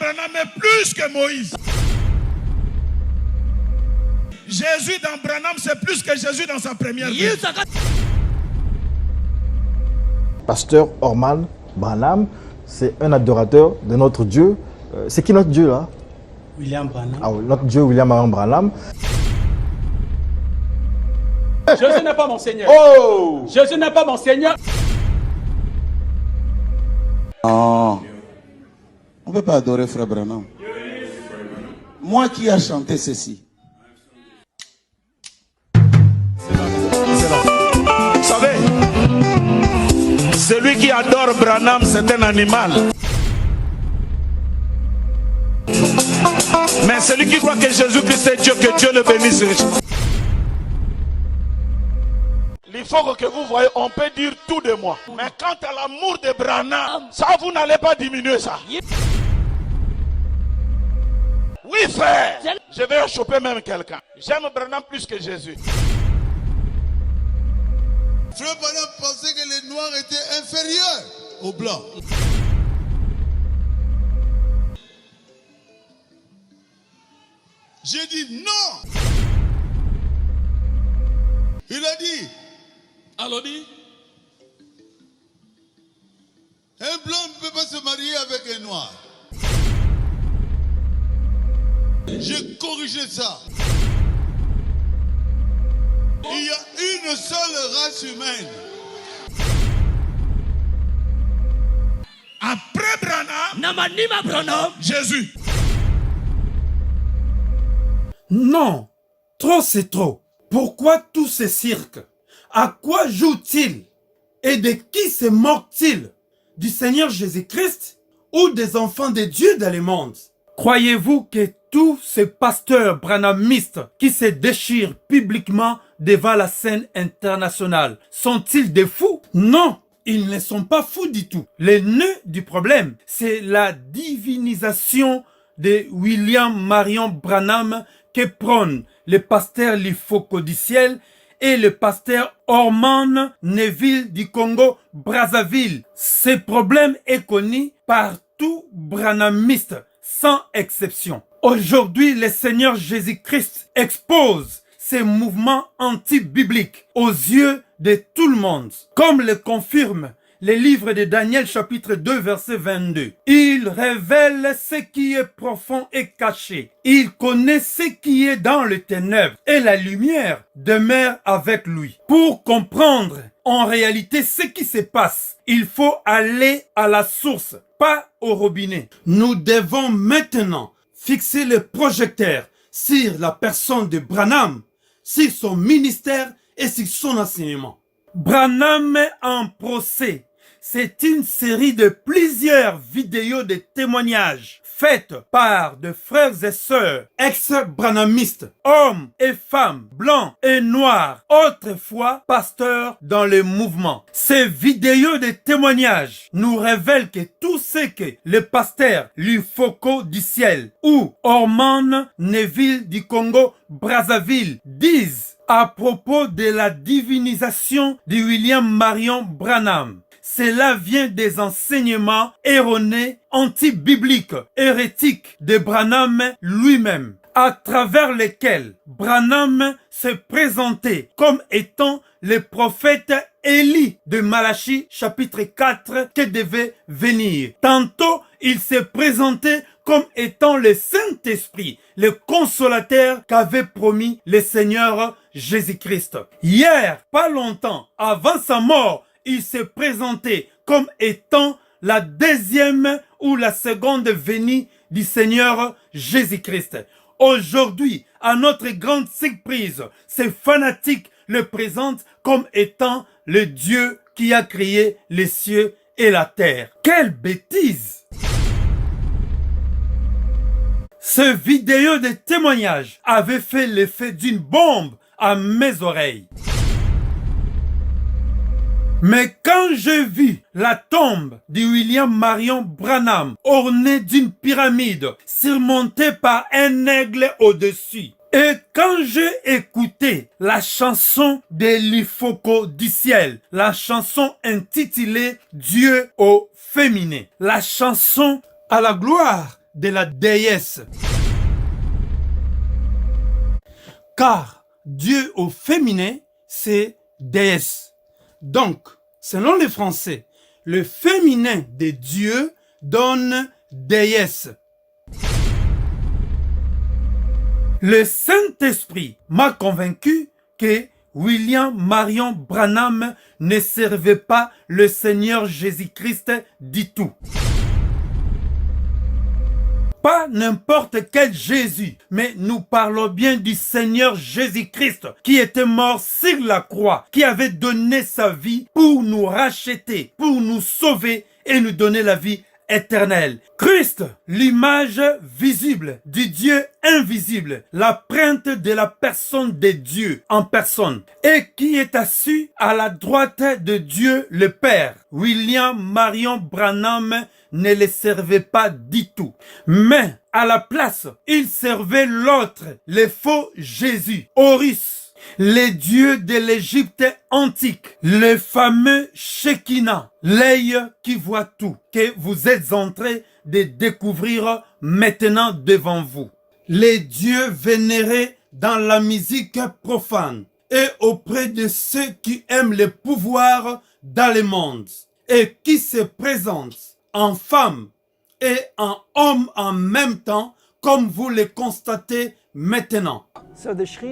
Branham est plus que Moïse. Jésus dans Branham, c'est plus que Jésus dans sa première vie. Pasteur Orman Branham, c'est un adorateur de notre Dieu. C'est qui notre Dieu là? William Branham. Ah oui, notre Dieu William Marion Branham. Jésus n'est pas mon Seigneur. Oh! Jésus n'est pas mon Seigneur. Non, on ne peut pas adorer Frère Branham. Moi qui a chanté ceci. Vous savez, celui qui adore Branham, c'est un animal. Mais celui qui croit que Jésus-Christ est Dieu, que Dieu le bénisse richement. Il faut que vous voyez, on peut dire tout de moi. Mais quant à l'amour de Branham, ça vous n'allez pas diminuer ça. Oui frère, je vais choper même quelqu'un. J'aime Branham plus que Jésus. Frère Branham pensait que les noirs étaient inférieurs aux blancs. J'ai dit non. Il a dit, Allons-y. un blanc ne peut pas se marier avec un noir. J'ai corrigé ça. Il y a une seule race humaine. Après Branham, Jésus. Non, trop c'est trop. Pourquoi tous ces cirques? À quoi joue-t-il? Et de qui se moque-t-il? Du Seigneur Jésus-Christ ou des enfants de Dieu dans le monde? Croyez-vous que tous ces pasteurs branhamistes qui se déchirent publiquement devant la scène internationale sont-ils des fous? Non, ils ne sont pas fous du tout. Le nœud du problème, c'est la divinisation de William Marion Branham que prônent le pasteur Lifoko-Diciel et le pasteur Orman Neville du Congo-Brazzaville. Ce problème est connu par tout branhamiste, sans exception. Aujourd'hui, le Seigneur Jésus-Christ expose ces mouvements anti-bibliques aux yeux de tout le monde, comme le confirme le livre de Daniel chapitre 2 verset 22. Il révèle ce qui est profond et caché. Il connaît ce qui est dans les ténèbres et la lumière demeure avec lui. Pour comprendre en réalité ce qui se passe, il faut aller à la source, pas au robinet. Nous devons maintenant fixer le projecteur sur la personne de Branham, sur son ministère et sur son enseignement. Branham en procès. C'est une série de plusieurs vidéos de témoignages faites par des frères et sœurs ex-branhamistes, hommes et femmes, blancs et noirs, autrefois pasteurs dans le mouvement. Ces vidéos de témoignages nous révèlent que tout ce que le pasteur Lifoko-Diciel ou Orman Neville du Congo-Brazzaville disent à propos de la divinisation de William Marion Branham. Cela vient des enseignements erronés, anti-bibliques, hérétiques de Branham lui-même, à travers lesquels Branham se présentait comme étant le prophète Élie de Malachie chapitre 4 qui devait venir. Tantôt, il se présentait comme étant le Saint-Esprit, le consolateur qu'avait promis le Seigneur Jésus-Christ. Hier, pas longtemps avant sa mort, il s'est présenté comme étant la deuxième ou la seconde venue du Seigneur Jésus-Christ. Aujourd'hui, à notre grande surprise, ces fanatiques le présentent comme étant le Dieu qui a créé les cieux et la terre. Quelle bêtise! Ce vidéo de témoignage avait fait l'effet d'une bombe à mes oreilles. Mais quand j'ai vu la tombe de William Marion Branham ornée d'une pyramide surmontée par un aigle au-dessus, et quand j'ai écouté la chanson de Lifoko-Diciel, la chanson intitulée Dieu au féminin, la chanson à la gloire de la déesse. Car Dieu au féminin, c'est déesse. Donc, selon les Français, le féminin de Dieu donne déesse. Le Saint-Esprit m'a convaincu que William Marion Branham ne servait pas le Seigneur Jésus-Christ du tout. Pas n'importe quel Jésus, mais nous parlons bien du Seigneur Jésus-Christ qui était mort sur la croix, qui avait donné sa vie pour nous racheter, pour nous sauver et nous donner la vie éternelle. Christ, l'image visible du Dieu invisible, l'empreinte de la personne de Dieu en personne, et qui est assis à la droite de Dieu le Père. William Marion Branham ne le servait pas du tout, mais à la place, il servait l'autre, le faux Jésus, Horus, les dieux de l'Égypte antique, le fameux Shekinah, l'œil qui voit tout, que vous êtes en train de découvrir maintenant devant vous. Les dieux vénérés dans la musique profane et auprès de ceux qui aiment le pouvoir dans le monde et qui se présentent en femme et en homme en même temps, comme vous le constatez maintenant.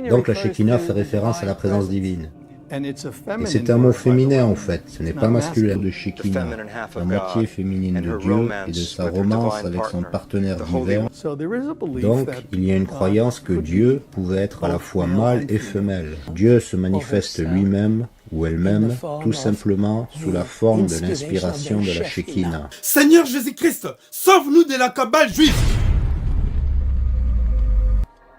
Donc la Shekinah fait référence à la présence divine. Et c'est un mot féminin en fait, ce n'est pas masculin de Shekinah, la moitié féminine de Dieu et de sa romance avec son partenaire divin. Donc il y a une croyance que Dieu pouvait être à la fois mâle et femelle. Dieu se manifeste lui-même ou elle-même, tout simplement sous la forme de l'inspiration de la Shekinah. Seigneur Jésus-Christ, sauve-nous de la cabale juive.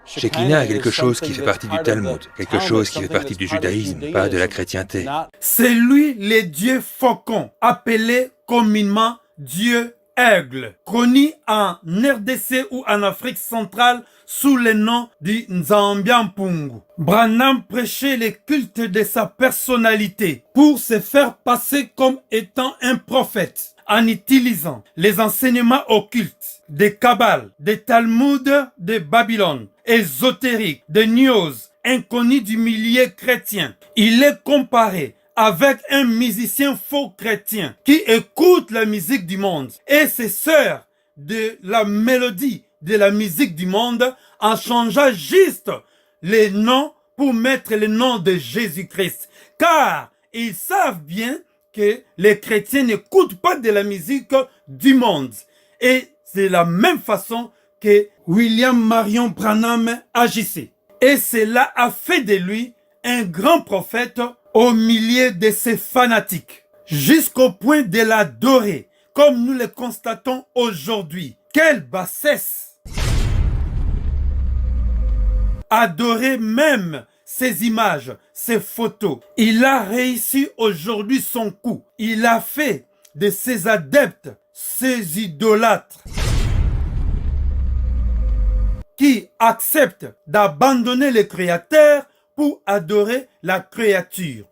Shekinah est quelque chose qui fait partie du Talmud, quelque chose qui fait partie du judaïsme, pas de la chrétienté. C'est lui le Dieu faucon, appelé communément Dieu aigle, connu en RDC ou en Afrique centrale sous le nom du Nzambiampungu. Branham prêchait le culte de sa personnalité pour se faire passer comme étant un prophète en utilisant les enseignements occultes des Kabbales, des Talmuds de Babylone, ésotériques, des news inconnus du milieu chrétien. Il est comparé avec un musicien faux chrétien qui écoute la musique du monde et se sert de la mélodie de la musique du monde en changeant juste les noms pour mettre le nom de Jésus-Christ. Car ils savent bien que les chrétiens n'écoutent pas de la musique du monde. Et c'est la même façon que William Marion Branham agissait. Et cela a fait de lui un grand prophète au milieu de ses fanatiques, jusqu'au point de l'adorer, comme nous le constatons aujourd'hui. Quelle bassesse! Adorer même ces images, ces photos. Il a réussi aujourd'hui son coup. Il a fait de ses adeptes, ses idolâtres, qui acceptent d'abandonner le Créateur pour adorer la créature.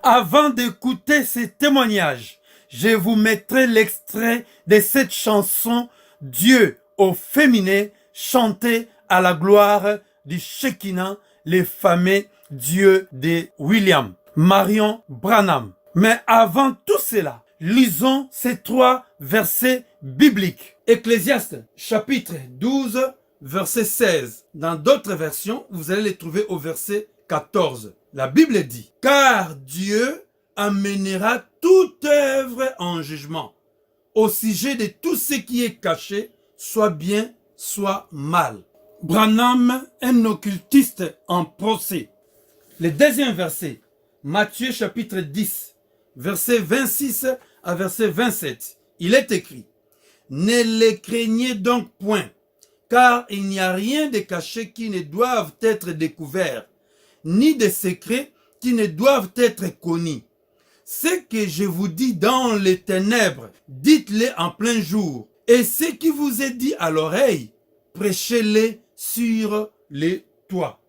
Avant d'écouter ces témoignages, je vous mettrai l'extrait de cette chanson Dieu au féminin chantée à la gloire du Shekinah, le fameux Dieu de William Marion Branham. Mais avant tout cela, lisons ces 3 versets bibliques. Ecclésiaste chapitre 12, verset 16. Dans d'autres versions, vous allez les trouver au verset 14. La Bible dit, « Car Dieu amènera toute œuvre en jugement, au sujet de tout ce qui est caché, soit bien, soit mal. » Branham, un occultiste en procès. Le deuxième verset, Matthieu chapitre 10, verset 26 à verset 27. Il est écrit, « Ne les craignez donc point, car il n'y a rien de caché qui ne doive être découvert, ni de secrets qui ne doivent être connus. Ce que je vous dis dans les ténèbres, dites-le en plein jour, et ce qui vous est dit à l'oreille, prêchez-le sur les toits. »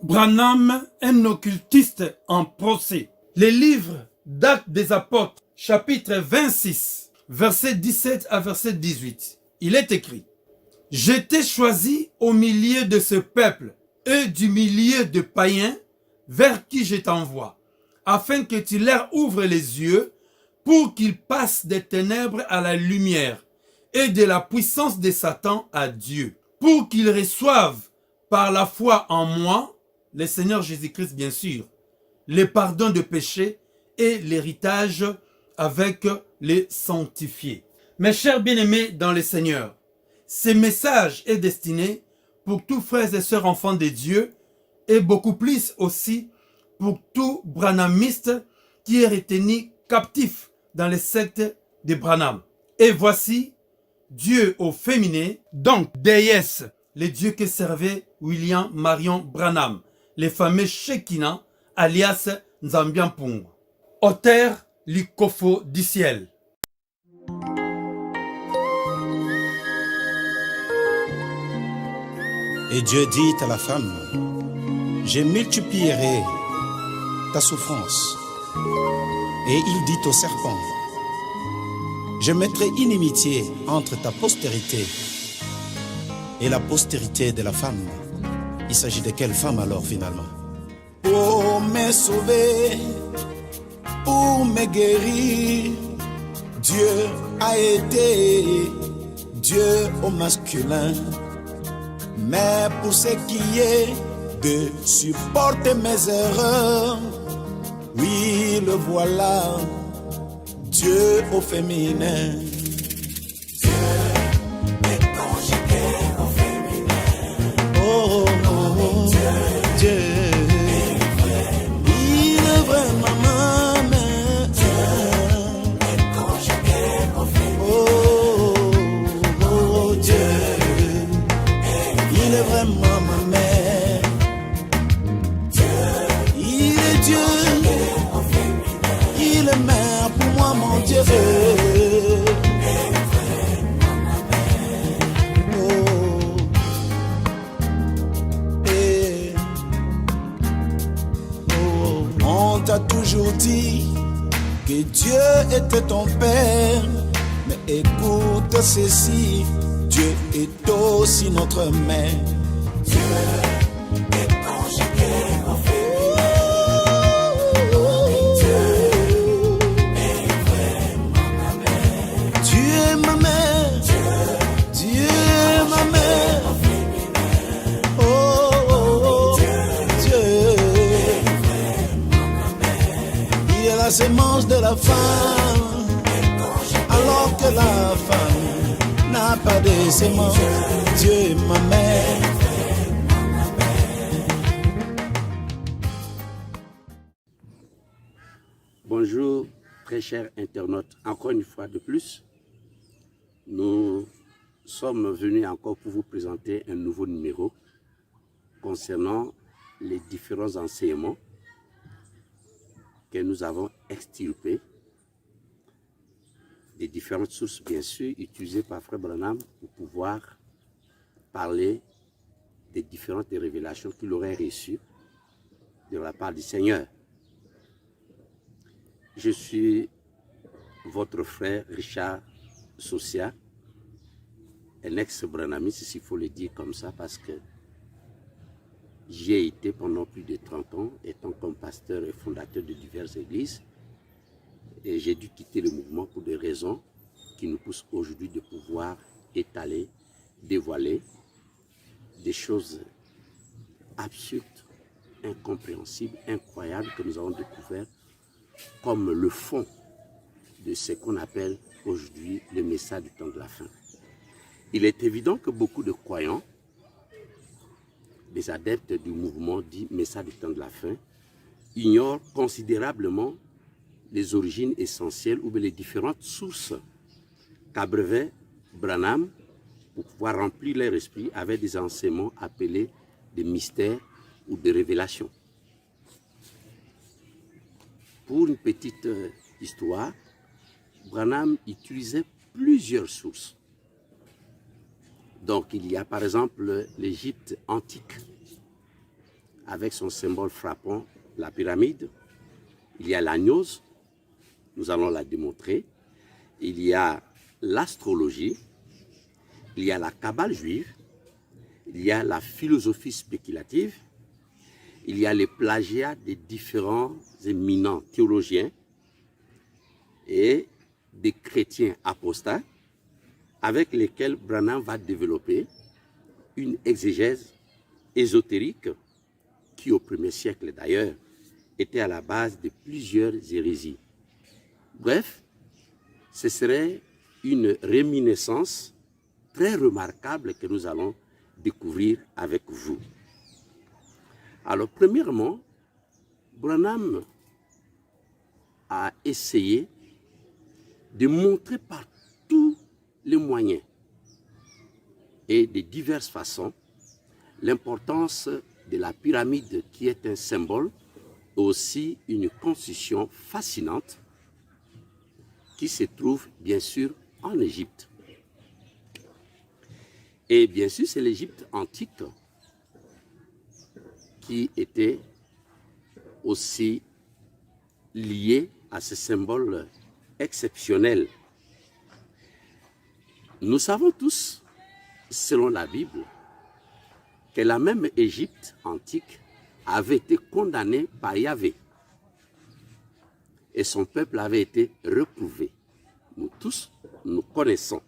Branham, un occultiste en procès. Les livres d'Actes des Apôtres, chapitre 26, verset 17 à verset 18. Il est écrit: « Je t'ai choisi au milieu de ce peuple et du milieu de païens vers qui je t'envoie, afin que tu leur ouvres les yeux pour qu'ils passent des ténèbres à la lumière et de la puissance de Satan à Dieu, pour qu'ils reçoivent par la foi en moi, le Seigneur Jésus-Christ bien sûr, le pardon de péché et l'héritage avec les sanctifiés. » Mes chers bien-aimés dans le Seigneur, ce message est destiné pour tous frères et sœurs enfants de Dieu et beaucoup plus aussi pour tout branhamiste qui est retenu captif dans les sectes de Branham. Et voici Dieu au féminin, donc déesse, le Dieu que servait William Marion Branham, le fameux Shekinah, alias Nzambian-Pungwa, auteur Likofo du ciel. Et Dieu dit à la femme: je multiplierai ta souffrance. Et il dit au serpent: je mettrai inimitié entre ta postérité et la postérité de la femme. Il s'agit de quelle femme alors finalement? Pour me sauver, pour me guérir, Dieu a été Dieu au masculin. Mais pour ce qui est de supporter mes erreurs, oui, le voilà, Dieu au féminin. Dieu est conjugué au féminin. Oh, oh, oh, Dieu il est vraiment maman. Dieu est conjugué au féminin. Oh, oh, Dieu il est vraiment ma mère. Il est Dieu. Il est mère pour moi, mon Dieu. Oh. Et oh. On t'a toujours dit que Dieu était ton père. Mais écoute ceci, Dieu est aussi notre mère. Dieu est conjugué au féminin. Dieu est vraiment ma mère. Dieu est ma mère. Dieu est ma mère. Oh, oh, oh. Dieu est vraiment ma mère. Il est la sémence de la femme, alors que la femme n'a pas de sémence. Dieu est ma mère. Bonjour, très chers internautes. Encore une fois de plus, nous sommes venus encore pour vous présenter un nouveau numéro concernant les différents enseignements que nous avons extirpés des différentes sources, bien sûr, utilisées par Frère Branham pour pouvoir parler des différentes révélations qu'il aurait reçues de la part du Seigneur. Je suis votre frère Richard Socia, un ex-branhamiste, s'il faut le dire comme ça, parce que j'y ai été pendant plus de 30 ans, étant comme pasteur et fondateur de diverses églises. Et j'ai dû quitter le mouvement pour des raisons qui nous poussent aujourd'hui de pouvoir étaler, dévoiler des choses absurdes, incompréhensibles, incroyables que nous avons découvertes comme le fond de ce qu'on appelle aujourd'hui le message du temps de la fin. Il est évident que beaucoup de croyants, des adeptes du mouvement dit message du temps de la fin, ignorent considérablement les origines essentielles ou les différentes sources qu'abreuvait Branham pour pouvoir remplir leur esprit avec des enseignements appelés des mystères ou des révélations. Pour une petite histoire, Branham utilisait plusieurs sources. Donc il y a par exemple l'Égypte antique avec son symbole frappant, la pyramide. Il y a la gnose, nous allons la démontrer. il y a l'astrologie, il y a la Kabbale juive, il y a la philosophie spéculative, il y a les plagiats des différents éminents théologiens et des chrétiens apostats avec lesquels Branham va développer une exégèse ésotérique qui, au 1er siècle d'ailleurs, était à la base de plusieurs hérésies. Bref, ce serait une réminiscence très remarquable que nous allons découvrir avec vous. Alors, premièrement, Branham a essayé de montrer par tous les moyens et de diverses façons l'importance de la pyramide qui est un symbole, aussi une construction fascinante qui se trouve bien sûr en Égypte. Et bien sûr, c'est l'Égypte antique qui était aussi liée à ce symbole exceptionnel. Nous savons tous, selon la Bible, que la même Égypte antique avait été condamnée par Yahvé et son peuple avait été reprouvé. Nous tous, nous connaissons.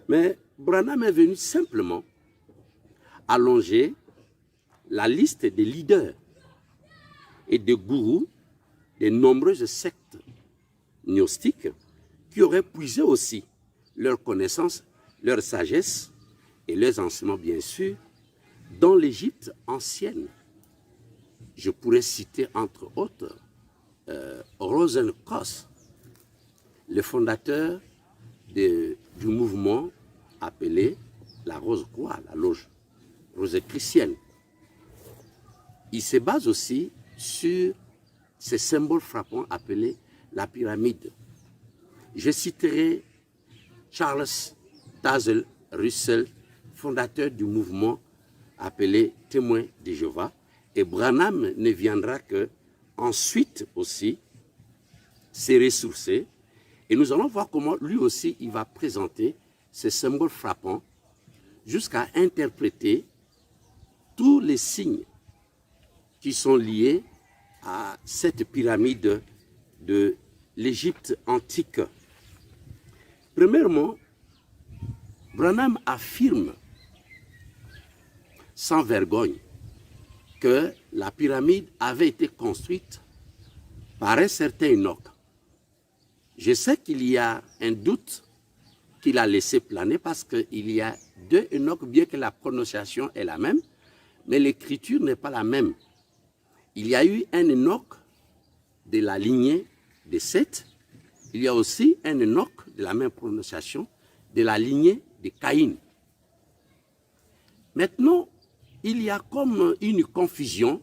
Mais Branham est venu simplement allonger la liste des leaders et des gourous des nombreuses sectes gnostiques qui auraient puisé aussi leur connaissance, leur sagesse et leurs enseignements, bien sûr, dans l'Égypte ancienne. Je pourrais citer entre autres Rosenkreuz, le fondateur du mouvement appelé la Rose-Croix, la loge rosicrucienne. Il se base aussi sur ces symboles frappants appelés la pyramide. Je citerai Charles Tazel Russell, fondateur du mouvement appelé Témoins de Jéhovah, et Branham ne viendra que ensuite aussi se ressourcer, et nous allons voir comment lui aussi il va présenter ces symboles frappants jusqu'à interpréter tous les signes qui sont liés à cette pyramide de l'Égypte antique. Premièrement, Branham affirme sans vergogne que la pyramide avait été construite par un certain Enoch. Je sais qu'il y a un doute qu'il a laissé planer parce qu'il y a deux Enoch, bien que la prononciation est la même, mais l'écriture n'est pas la même. Il y a eu un Enoch de la lignée de Seth, il y a aussi un Enoch de la même prononciation de la lignée de Caïn. Maintenant, il y a comme une confusion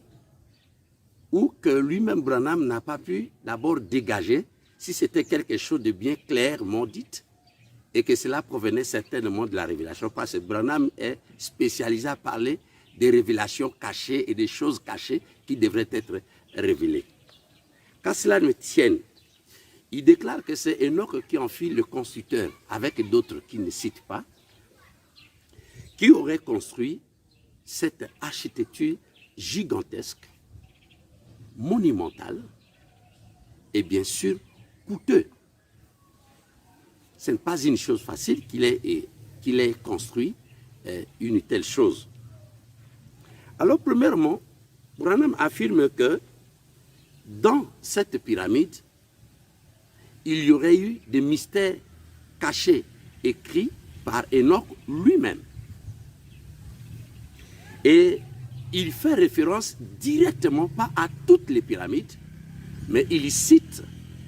où que lui-même Branham n'a pas pu d'abord dégager si c'était quelque chose de bien clairement dit et que cela provenait certainement de la révélation, parce que Branham est spécialisé à parler des révélations cachées et des choses cachées qui devraient être révélées. Quand cela ne tienne, il déclare que c'est Enoch qui en fit le constructeur, avec d'autres qui ne citent pas, qui aurait construit cette architecture gigantesque, monumentale et bien sûr coûteuse. Ce n'est pas une chose facile qu'il ait construit une telle chose. Alors premièrement, Branham affirme que dans cette pyramide, il y aurait eu des mystères cachés, écrits par Enoch lui-même. Et il fait référence directement, pas à toutes les pyramides, mais il cite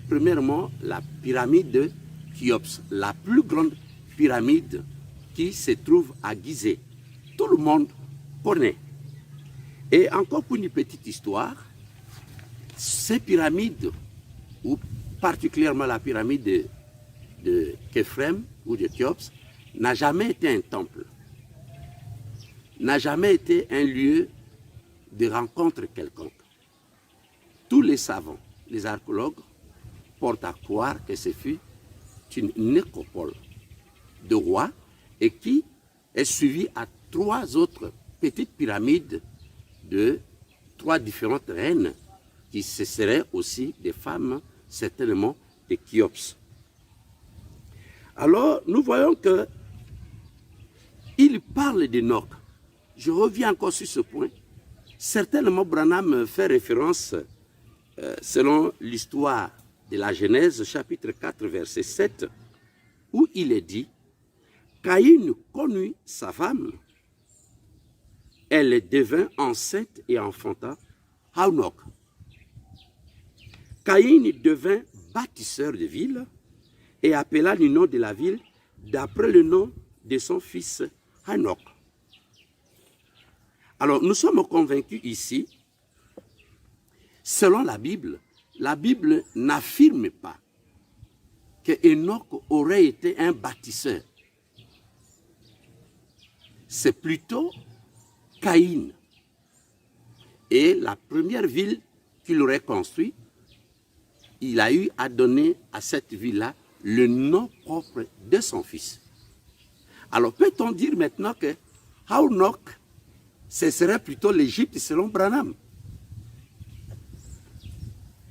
premièrement la pyramide de Khéops, la plus grande pyramide qui se trouve à Gizeh. Tout le monde connaît. Et encore pour une petite histoire, ces pyramides, ou particulièrement la pyramide de Képhrem ou de Khéops, n'a jamais été un temple, n'a jamais été un lieu de rencontre quelconque. Tous les savants, les archéologues, porte à croire que ce fut une nécropole de rois et qui est suivie à 3 autres petites pyramides de 3 différentes reines qui ce seraient aussi des femmes, certainement des Khéops. Alors, nous voyons que il parle d'Enoch. Je reviens encore sur ce point. Certainement, Branham fait référence, selon l'histoire de la Genèse, chapitre 4, verset 7, où il est dit « Caïn connut sa femme, elle devint enceinte et enfanta Hanoch. Caïn devint bâtisseur de ville et appela le nom de la ville d'après le nom de son fils Hanoch. » Alors, nous sommes convaincus ici, selon la Bible n'affirme pas que Enoch aurait été un bâtisseur. C'est plutôt Caïn. Et la première ville qu'il aurait construite, il a eu à donner à cette ville-là le nom propre de son fils. Alors peut-on dire maintenant que Hanoch, ce serait plutôt l'Égypte selon Branham?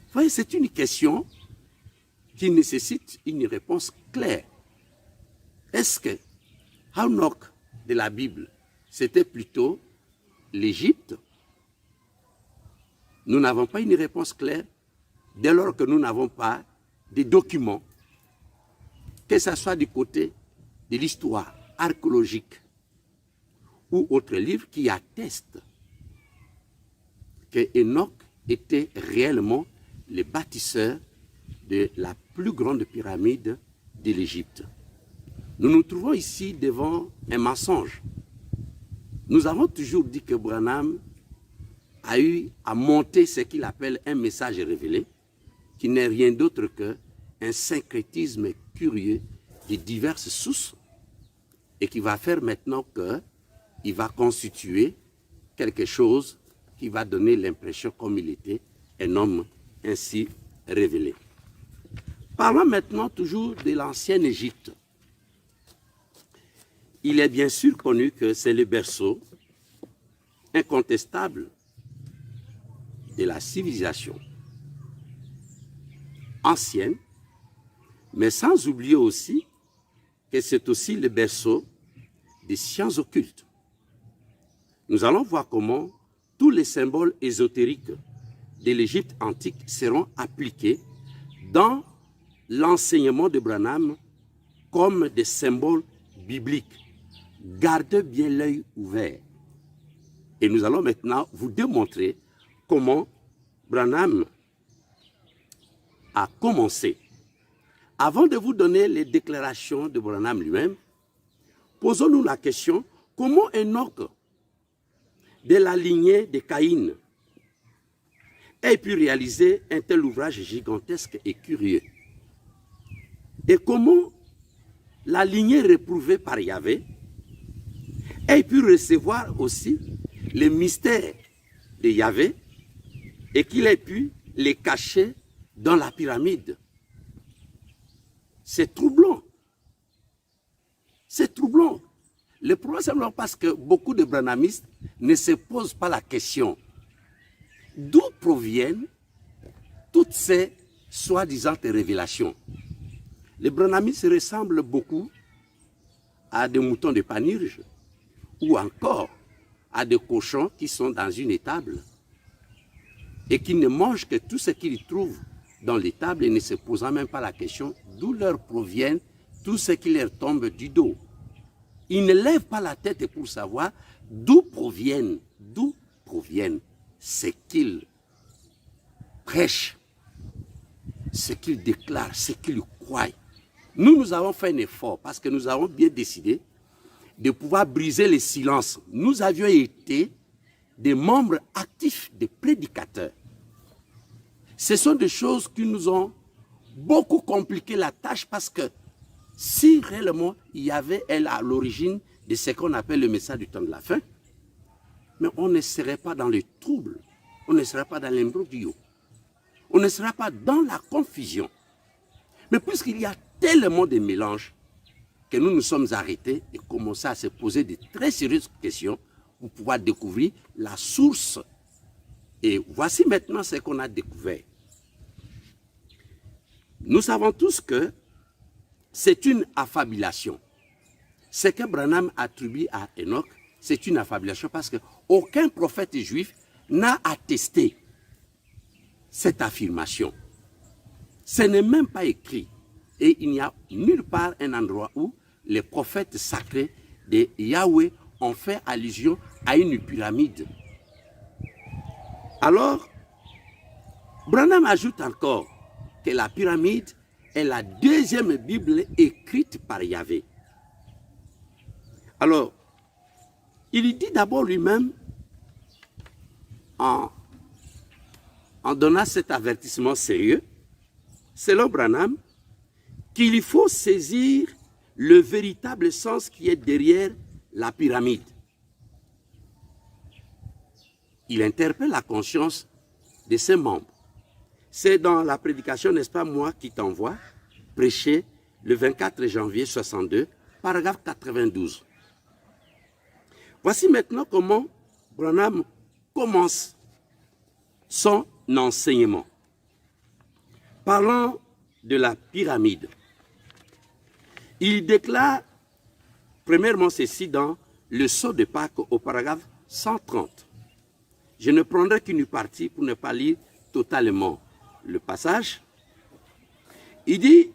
Vous voyez, c'est une question qui nécessite une réponse claire. Est-ce que Hanoch de la Bible, c'était plutôt l'Égypte? Nous n'avons pas une réponse claire dès lors que nous n'avons pas des documents, que ce soit du côté de l'histoire archéologique ou autre livre qui atteste que Enoch était réellement le bâtisseur de la plus grande pyramide de l'Égypte. Nous nous trouvons ici devant un mensonge. Nous avons toujours dit que Branham a eu à monter ce qu'il appelle un message révélé, qui n'est rien d'autre qu'un syncrétisme curieux de diverses sources et qui va faire maintenant qu'il va constituer quelque chose qui va donner l'impression comme il était un homme ainsi révélé. Parlons maintenant toujours de l'ancienne Égypte. Il est bien sûr connu que c'est le berceau incontestable de la civilisation ancienne, mais sans oublier aussi que c'est aussi le berceau des sciences occultes. Nous allons voir comment tous les symboles ésotériques de l'Égypte antique seront appliqués dans l'enseignement de Branham comme des symboles bibliques. Gardez bien l'œil ouvert. Et nous allons maintenant vous démontrer comment Branham a commencé. Avant de vous donner les déclarations de Branham lui-même, posons-nous la question, comment Enoch, de la lignée de Caïn, ait pu réaliser un tel ouvrage gigantesque et curieux? Et comment la lignée réprouvée par Yahvé ait pu recevoir aussi les mystères de Yahvé et qu'il ait pu les cacher dans la pyramide? C'est troublant. C'est troublant. Le problème, c'est parce que beaucoup de branhamistes ne se posent pas la question d'où proviennent toutes ces soi-disant révélations. Les branhamistes ressemblent beaucoup à des moutons de Panurge ou encore à des cochons qui sont dans une étable et qui ne mangent que tout ce qu'ils trouvent dans l'étable et ne se posant même pas la question d'où leur proviennent tout ce qui leur tombe du dos. Ils ne lèvent pas la tête pour savoir d'où proviennent ce qu'ils prêchent, ce qu'ils déclarent, ce qu'ils croient. Nous avons fait un effort parce que nous avons bien décidé de pouvoir briser le silence. Nous avions été des membres actifs, des prédicateurs. Ce sont des choses qui nous ont beaucoup compliqué la tâche parce que si réellement il y avait elle à l'origine de ce qu'on appelle le message du temps de la fin, mais on ne serait pas dans le trouble, on ne serait pas dans l'imbroglio, on ne serait pas dans la confusion. Mais puisqu'il y a tellement de mélanges que nous nous sommes arrêtés et commencé à se poser de très sérieuses questions pour pouvoir découvrir la source. Et voici maintenant ce qu'on a découvert. Nous savons tous que c'est une affabulation. Ce que Branham attribue à Enoch, c'est une affabulation parce qu'aucun prophète juif n'a attesté cette affirmation. Ce n'est même pas écrit. Et il n'y a nulle part un endroit où les prophètes sacrés de Yahweh ont fait allusion à une pyramide. Alors, Branham ajoute encore que la pyramide est la deuxième Bible écrite par Yahvé. Alors, il dit d'abord lui-même, en donnant cet avertissement sérieux, selon Branham, qu'il faut saisir le véritable sens qui est derrière la pyramide. Il interpelle la conscience de ses membres. C'est dans la prédication, n'est-ce pas, moi qui t'envoie, prêché le 24 janvier 62, paragraphe 92. Voici maintenant comment Branham commence son enseignement. Parlant de la pyramide, il déclare premièrement ceci dans le sceau de Pâques au paragraphe 130. Je ne prendrai qu'une partie pour ne pas lire totalement le passage. Il dit,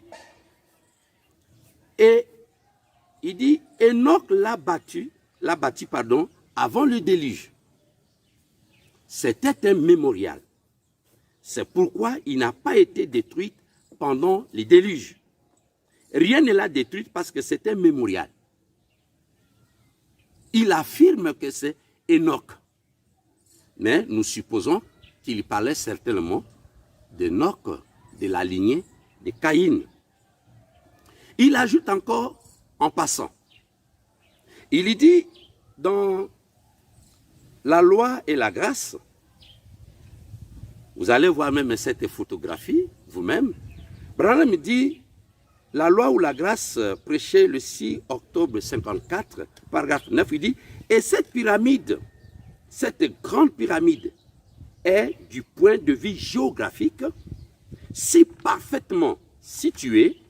Enoch l'a bâti avant le déluge. C'était un mémorial. C'est pourquoi il n'a pas été détruit pendant le déluge. Rien ne l'a détruit parce que c'est un mémorial. Il affirme que c'est Enoch. Mais nous supposons qu'il parlait certainement d'Enoch, de la lignée de Caïn. Il ajoute encore en passant. Il dit dans la loi et la grâce, vous allez voir même cette photographie, vous-même, Branham dit, la loi ou la grâce prêchée le 6 octobre 54, paragraphe 9, il dit, et cette pyramide, cette grande pyramide est, du point de vue géographique, si parfaitement située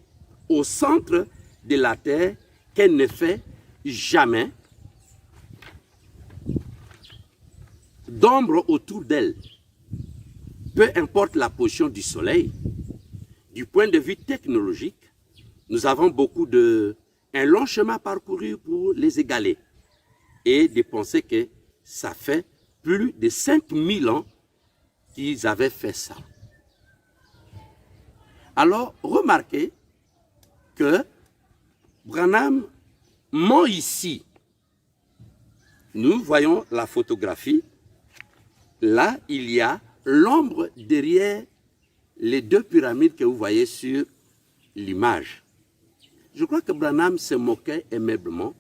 au centre de la terre qu'elle ne fait jamais d'ombre autour d'elle. Peu importe la position du soleil, du point de vue technologique, nous avons un long chemin parcouru pour les égaler. Et de penser que ça fait plus de 5000 ans qu'ils avaient fait ça. Alors, remarquez que Branham ment ici. Nous voyons la photographie. Là, il y a l'ombre derrière les deux pyramides que vous voyez sur l'image. Je crois que Branham se moquait aimablement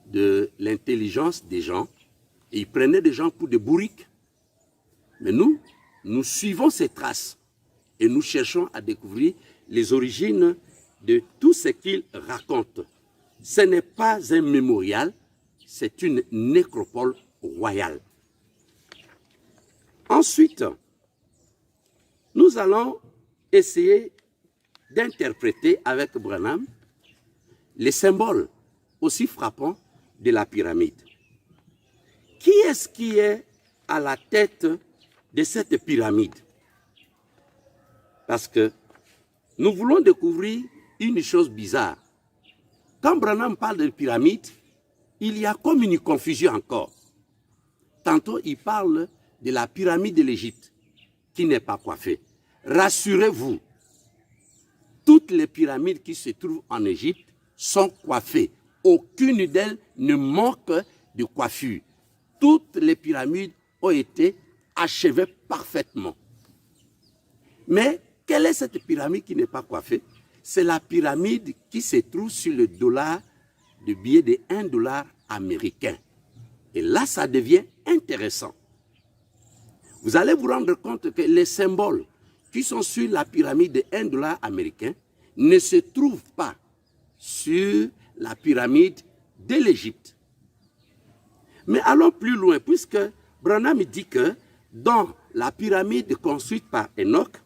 de l'intelligence des gens. Et il prenait des gens pour des bourriques. Mais nous suivons ces traces. Et nous cherchons à découvrir les origines de tout ce qu'il raconte. Ce n'est pas un mémorial, c'est une nécropole royale. Ensuite, nous allons essayer d'interpréter avec Branham les symboles aussi frappants de la pyramide. Qui est-ce qui est à la tête de cette pyramide? Parce que nous voulons découvrir une chose bizarre. Quand Branham parle de pyramide, il y a comme une confusion encore. Tantôt, il parle de la pyramide de l'Égypte, qui n'est pas coiffée. Rassurez-vous, toutes les pyramides qui se trouvent en Égypte sont coiffées. Aucune d'elles ne manque de coiffure. Toutes les pyramides ont été achevées parfaitement. Mais quelle est cette pyramide qui n'est pas coiffée? C'est la pyramide qui se trouve sur le dollar, le billet de $1 américain. Et là, ça devient intéressant. Vous allez vous rendre compte que les symboles qui sont sur la pyramide de $1 américain ne se trouve pas sur la pyramide de l'Égypte. Mais allons plus loin, puisque Branham dit que dans la pyramide construite par Enoch,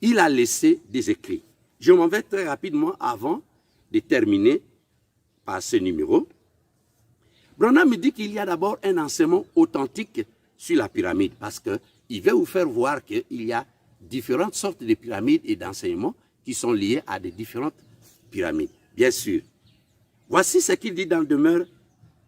il a laissé des écrits. Je m'en vais très rapidement avant de terminer par ce numéro. Branham dit qu'il y a d'abord un enseignement authentique sur la pyramide, parce qu'il veut vous faire voir qu'il y a différentes sortes de pyramides et d'enseignements qui sont liés à des différentes pyramides. Bien sûr. Voici ce qu'il dit dans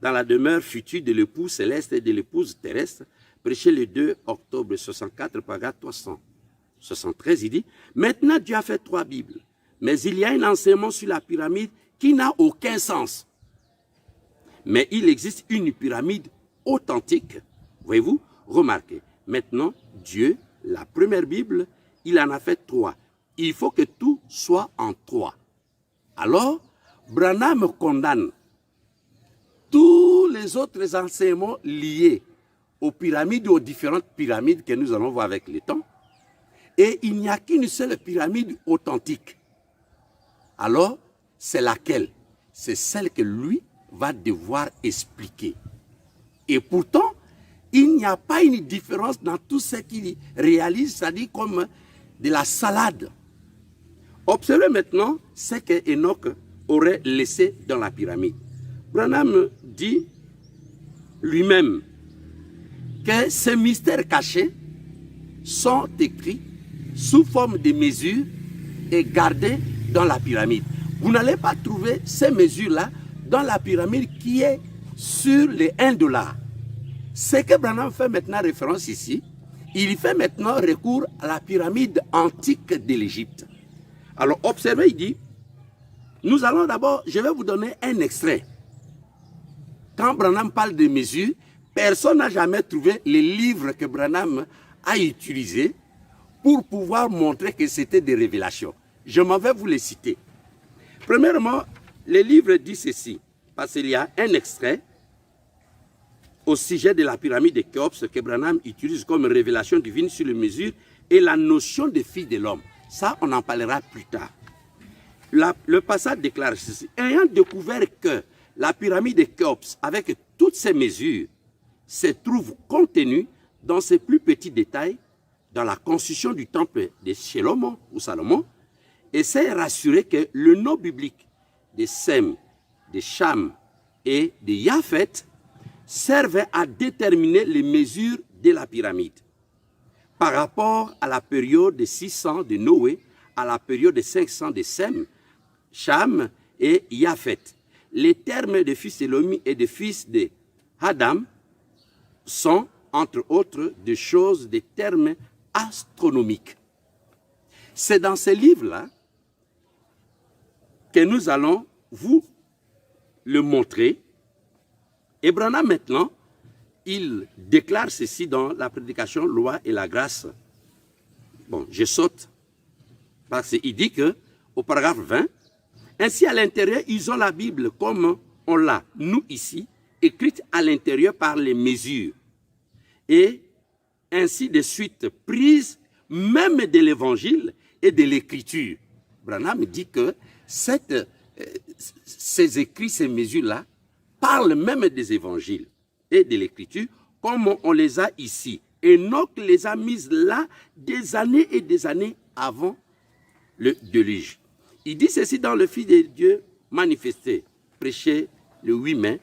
la demeure future de l'épouse céleste et de l'épouse terrestre, prêché le 2 octobre 64, paragraphe 373. Il dit, maintenant Dieu a fait 3 Bibles, mais il y a un enseignement sur la pyramide qui n'a aucun sens. Mais il existe une pyramide authentique. Voyez-vous, remarquez, maintenant Dieu, la première Bible, il en a fait 3. Il faut que tout soit en 3. Alors, Branham condamne tous les autres enseignements liés aux pyramides ou aux différentes pyramides que nous allons voir avec le temps. Et il n'y a qu'une seule pyramide authentique. Alors, c'est laquelle? C'est celle que lui va devoir expliquer. Et pourtant, il n'y a pas une différence dans tout ce qu'il réalise, c'est-à-dire comme de la salade. Observez maintenant ce que Enoch aurait laissé dans la pyramide. Branham dit lui-même que ces mystères cachés sont écrits sous forme de mesures et gardés dans la pyramide. Vous n'allez pas trouver ces mesures-là dans la pyramide qui est sur les $1. Ce que Branham fait maintenant référence ici, il fait maintenant recours à la pyramide antique de l'Égypte. Alors observez, il dit, nous allons d'abord, je vais vous donner un extrait. Quand Branham parle de mesures, personne n'a jamais trouvé les livres que Branham a utilisés pour pouvoir montrer que c'était des révélations. Je m'en vais vous les citer. Premièrement, le livre dit ceci, parce qu'il y a un extrait au sujet de la pyramide de Khéops que Branham utilise comme révélation divine sur les mesures et la notion de fille de l'homme. Ça, on en parlera plus tard. Le passage déclare ceci. Ayant découvert que la pyramide de Khéops, avec toutes ses mesures, se trouve contenue dans ses plus petits détails dans la construction du temple de Salomon, et s'est rassuré que le nom biblique de Sem, de Cham et de Japhet servait à déterminer les mesures de la pyramide. Par rapport à la période de 600 de Noé, à la période de 500 de Sem, Cham et Japhet, les termes de fils d'Élohim et de fils de Adam sont, entre autres, des choses, des termes astronomiques. C'est dans ces livres-là que nous allons vous le montrer. Et Branham maintenant, il déclare ceci dans la prédication Loi et la grâce. Bon, je saute, parce qu'il dit que, au paragraphe 20, ainsi à l'intérieur, ils ont la Bible comme on l'a, nous ici, écrite à l'intérieur par les mesures. Et ainsi de suite, prise même de l'évangile et de l'écriture. Branham dit que ces écrits, ces mesures-là, parlent même des évangiles et de l'écriture, comme on les a ici. Enoch les a mises là des années et des années avant le déluge. Il dit ceci dans le Fils de Dieu manifesté, prêché le 8 mai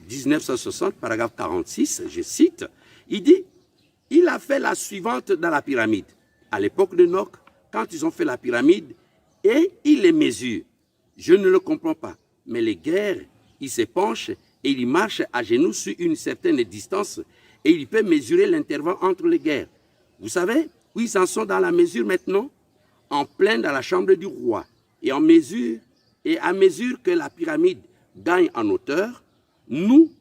1960, paragraphe 46, je cite, il dit, il a fait la suivante dans la pyramide. À l'époque de Enoch, quand ils ont fait la pyramide, et il les mesure. Je ne le comprends pas, mais les guerres, il se penche et il marche à genoux sur une certaine distance et il peut mesurer l'intervalle entre les guerres. Vous savez où ils en sont dans la mesure maintenant? En plein dans la chambre du roi. Et à mesure que la pyramide gagne en hauteur, nous,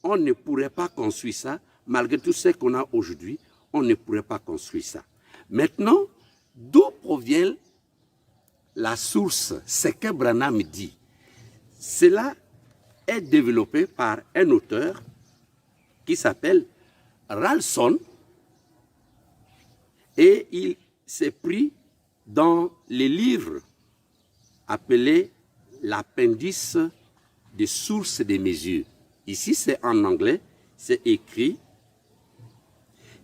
on ne pourrait pas construire ça. Malgré tout ce qu'on a aujourd'hui, on ne pourrait pas construire ça. Maintenant, d'où provient la source? Ce que Branham dit. Cela est développé par un auteur qui s'appelle Ralston et il s'est pris dans les livres appelés l'appendice des sources des mesures. Ici, c'est en anglais, c'est écrit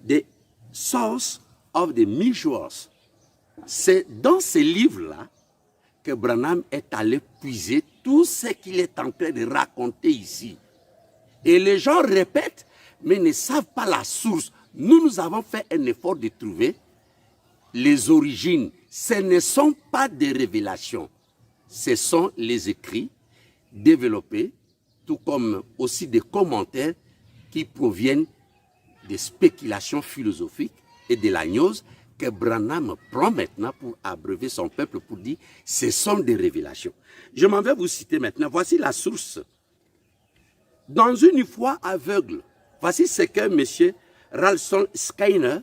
The Source of the Measures. C'est dans ces livres-là que Branham est allé puiser tout ce qu'il est en train de raconter ici. Et les gens répètent, mais ne savent pas la source. Nous avons fait un effort de trouver les origines. Ce ne sont pas des révélations. Ce sont les écrits développés, tout comme aussi des commentaires qui proviennent des spéculations philosophiques et de la gnose que Branham prend maintenant pour abreuver son peuple, pour dire ce sont des révélations. Je m'en vais vous citer maintenant. Voici la source. Dans une foi aveugle, voici ce que M. Ralston Skinner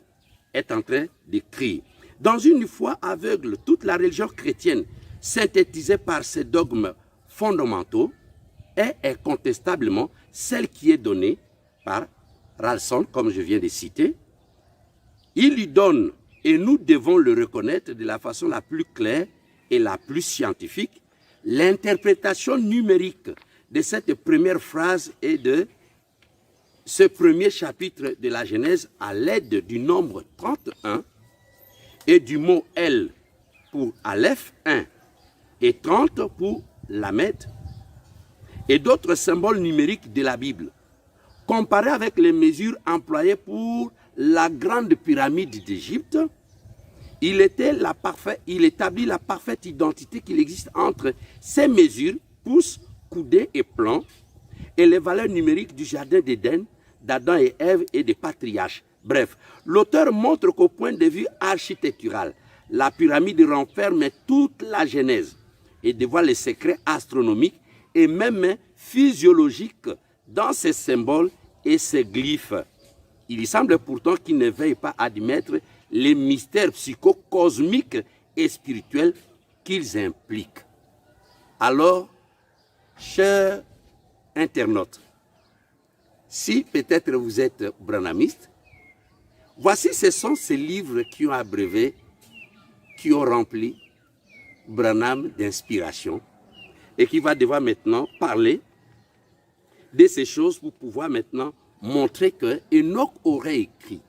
est en train d'écrire. Dans une foi aveugle, toute la religion chrétienne, synthétisée par ses dogmes fondamentaux, est incontestablement celle qui est donnée par Ralston, comme je viens de citer. Il lui donne, et nous devons le reconnaître de la façon la plus claire et la plus scientifique, l'interprétation numérique de cette première phrase et de ce premier chapitre de la Genèse à l'aide du nombre 31 et du mot El pour Aleph 1 et 30 pour Lamed et d'autres symboles numériques de la Bible. Comparé avec les mesures employées pour la grande pyramide d'Égypte, il établit la parfaite identité qu'il existe entre ces mesures, pouces, coudées et plans, et les valeurs numériques du jardin d'Éden, d'Adam et Ève et des patriarches. Bref, l'auteur montre qu'au point de vue architectural, la pyramide renferme toute la Genèse et dévoile les secrets astronomiques et même physiologiques dans ses symboles et ses glyphes. Il semble pourtant qu'il ne veuille pas admettre les mystères psychocosmiques et spirituels qu'ils impliquent. Alors, chers internautes, si peut-être vous êtes branhamiste, voici ce sont ces livres qui ont abreuvé, qui ont rempli Branham d'inspiration et qui va devoir maintenant parler de ces choses pour pouvoir maintenant montrer que Enoch aurait écrit.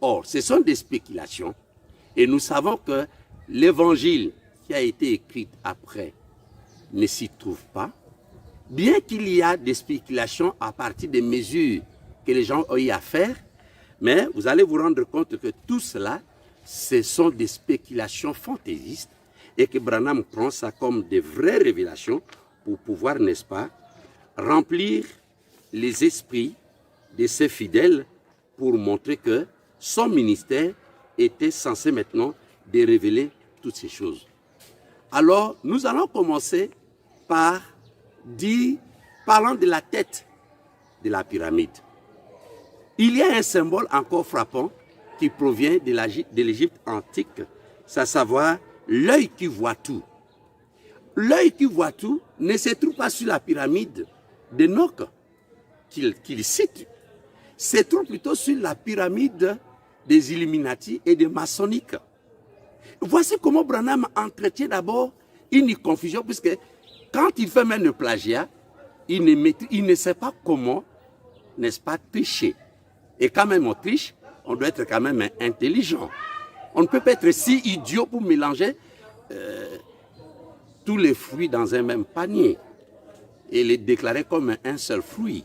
Or, ce sont des spéculations et nous savons que l'évangile qui a été écrit après ne s'y trouve pas, bien qu'il y a des spéculations à partir des mesures que les gens ont eu à faire, mais vous allez vous rendre compte que tout cela, ce sont des spéculations fantaisistes et que Branham prend ça comme des vraies révélations pour pouvoir, n'est-ce pas, remplir les esprits de ses fidèles pour montrer que son ministère était censé maintenant de révéler toutes ces choses. Alors, nous allons commencer par dire, parlant de la tête de la pyramide. Il y a un symbole encore frappant qui provient de l'Égypte antique, c'est à savoir l'œil qui voit tout. L'œil qui voit tout ne se trouve pas sur la pyramide d'Enoch qu'il cite, se trouve plutôt sur la pyramide des Illuminati et des maçonniques. Voici comment Branham entretient d'abord une confusion, puisque quand il fait même le plagiat, il ne sait pas comment, n'est-ce pas, tricher. Et quand même on triche, on doit être quand même intelligent. On ne peut pas être si idiot pour mélanger tous les fruits dans un même panier et les déclarer comme un seul fruit.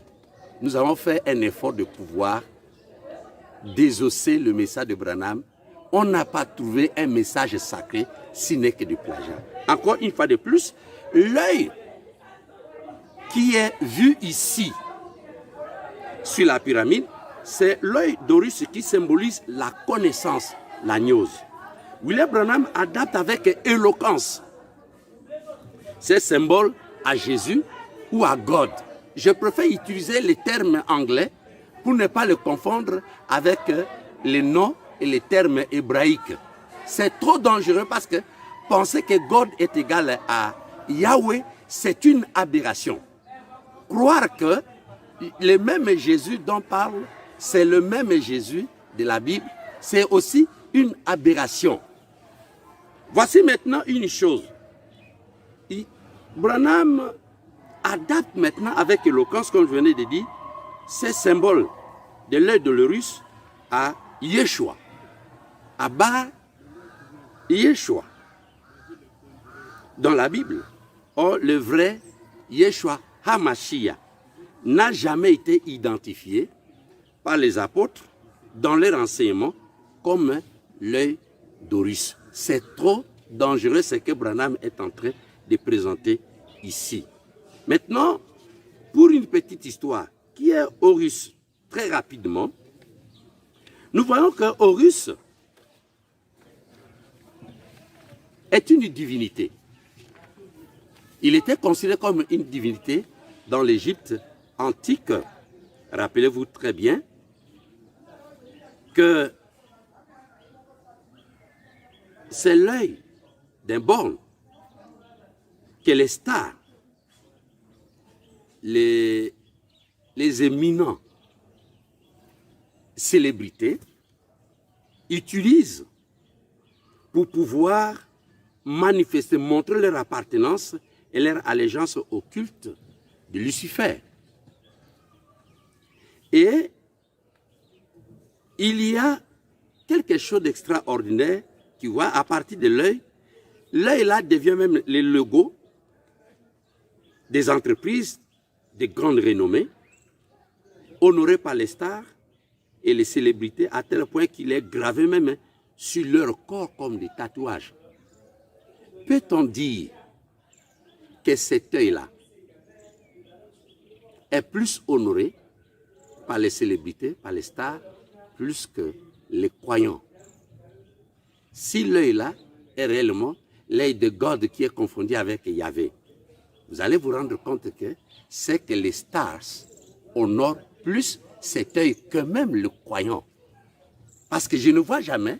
Nous avons fait un effort de pouvoir désosser le message de Branham. On n'a pas trouvé un message sacré, si n'est que du plagiat. Encore une fois de plus, l'œil qui est vu ici sur la pyramide, c'est l'œil d'Horus qui symbolise la connaissance, la gnose. William Branham adapte avec éloquence ces symboles à Jésus ou à God. Je préfère utiliser les termes anglais pour ne pas le confondre avec les noms et les termes hébraïques. C'est trop dangereux parce que penser que God est égal à Yahweh, c'est une aberration. Croire que le même Jésus dont parle, c'est le même Jésus de la Bible, c'est aussi une aberration. Voici maintenant une chose. Branham adapte maintenant avec éloquence, comme je venais de dire, ces symboles de l'œil de l'Horus à Yeshua, à Bar Yeshua, dans la Bible. Or, le vrai Yeshua HaMashiach n'a jamais été identifié par les apôtres dans leur enseignement comme l'œil d'Horus. C'est trop dangereux ce que Branham est en train de présenter ici. Maintenant, pour une petite histoire, qui est Horus, très rapidement, nous voyons que Horus est une divinité. Il était considéré comme une divinité dans l'Égypte antique. Rappelez-vous très bien que c'est l'œil d'un borgne que les stars, les éminents célébrités utilisent pour pouvoir manifester, montrer leur appartenance et leur allégeance au culte de Lucifer. Et il y a quelque chose d'extraordinaire qui voit à partir de l'œil. L'œil là devient même le logo des entreprises de grande renommée, honorées par les stars et les célébrités, à tel point qu'il est gravé même sur leur corps comme des tatouages. Peut-on dire que cet œil-là est plus honoré par les célébrités, par les stars, plus que les croyants? Si l'œil-là est réellement l'œil de God qui est confondu avec Yahvé, vous allez vous rendre compte que c'est que les stars honorent plus cet œil que même le croyant. Parce que je ne vois jamais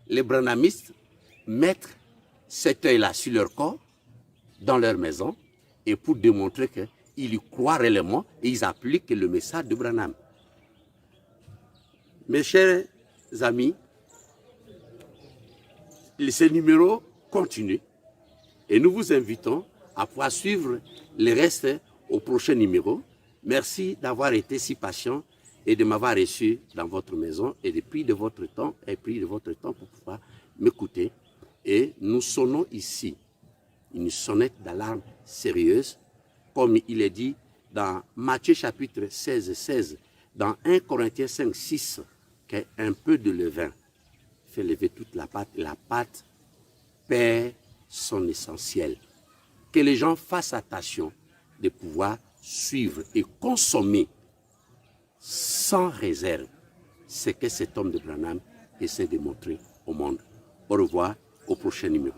les branhamistes mettre cet œil-là sur leur corps, dans leur maison, et pour démontrer qu'ils y croient réellement et ils appliquent le message de Branham. Mes chers amis, ce numéro continue et nous vous invitons à pouvoir suivre le reste au prochain numéro. Merci d'avoir été si patient et de m'avoir reçu dans votre maison et de prendre de votre temps pour pouvoir m'écouter. Et nous sonnons ici une sonnette d'alarme sérieuse, comme il est dit dans Matthieu chapitre 16, dans 1 Corinthiens 5, 6, qu'un peu de levain fait lever toute la pâte et la pâte perd son essentiel. Que les gens fassent attention de pouvoir suivre et consommer sans réserve ce que cet homme de Branham essaie de montrer au monde. Au revoir, au prochain numéro.